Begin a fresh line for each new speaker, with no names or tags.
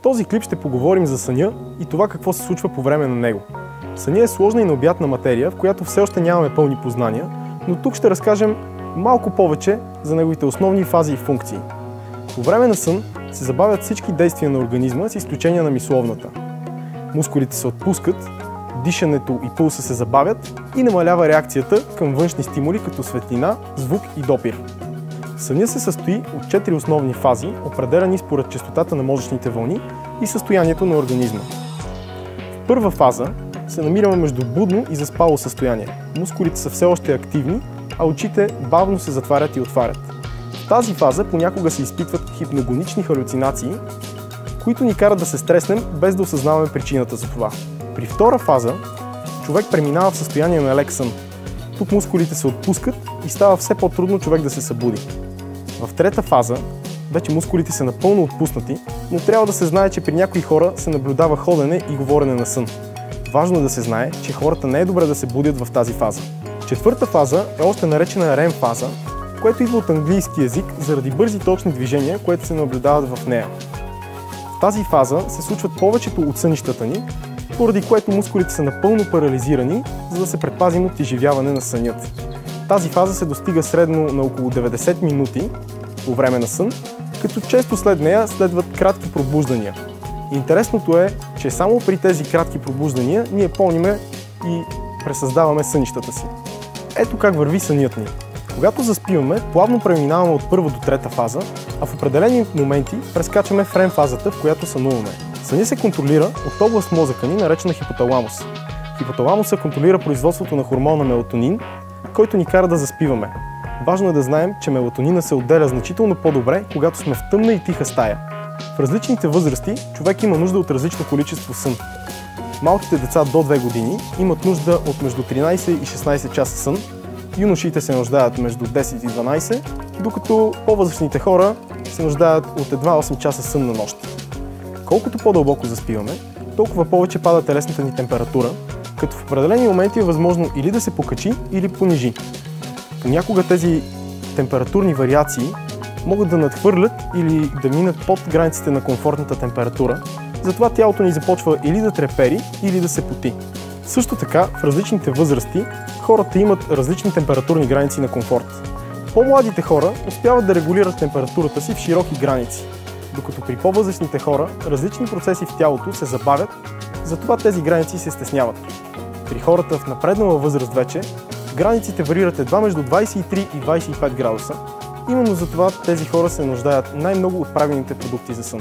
този клип ще поговорим за съня и това какво се случва по време на него. Съня е сложна и необятна материя, в която все още нямаме пълни познания, но тук ще разкажем малко повече за неговите основни фази и функции. По време на сън се забавят всички действия на организма с изключение на мисловната. Мускулите се отпускат, дишането и пулса се забавят и намалява реакцията към външни стимули като светлина, звук и допир. Съня се състои от 4 основни фази, определени според честотата на мозъчните вълни и състоянието на организма. В първа фаза се намираме между будно и заспало състояние. Мускулите са все още активни, а очите бавно се затварят и отварят. В тази фаза понякога се изпитват хипногонични халюцинации, които ни карат да се стреснем, без да осъзнаваме причината за това. При втора фаза човек преминава в състояние на лек сън. Тук мускулите се отпускат и става все по-трудно човек да се събуди. В трета фаза вече мускулите са напълно отпуснати, но трябва да се знае, че при някои хора се наблюдава ходене и говорене на сън. Важно е да се знае, че хората не е добре да се будят в тази фаза. Четвърта фаза е още наречена REM фаза, което идва от английски език заради бързи точни движения, които се наблюдават в нея. В тази фаза се случват повечето от сънищата ни, поради което мускулите са напълно парализирани, за да се предпазим от изживяване на сънят. Тази фаза се достига средно на около 90 минути по време на сън, като често след нея следват кратки пробуждания. Интересното е, че само при тези кратки пробуждания ние помниме и пресъздаваме сънищата си. Ето как върви сънят ни. Когато заспиваме, плавно преминаваме от първа до трета фаза, а в определени моменти прескачаме в REM фазата, в която сънуваме. Сънят се контролира от област мозъка ни, наречена хипоталамус. Хипоталамуса контролира производството на хормона мелатонин, който ни кара да заспиваме. Важно е да знаем, че мелатонина се отделя значително по-добре, когато сме в тъмна и тиха стая. В различните възрасти човек има нужда от различно количество сън. Малките деца до 2 години имат нужда от между 13 и 16 часа сън, юношите се нуждаят между 10 и 12, докато по-възрастните хора се нуждаят от едва 8 часа сън на нощ. Колкото по-дълбоко заспиваме, толкова повече пада телесната ни температура, като в определени моменти е възможно или да се покачи, или понижи. Понякога тези температурни вариации могат да надхвърлят или да минат под границите на комфортната температура, затова тялото ни започва или да трепери, или да се поти. Също така, в различните възрасти, хората имат различни температурни граници на комфорт. По-младите хора успяват да регулират температурата си в широки граници, докато при по-възрастните хора различни процеси в тялото се забавят, затова тези граници се стесняват. При хората в напреднала възраст вече, границите варират едва между 23 и 25 градуса. Именно затова тези хора се нуждаят най-много от правилните продукти за сън.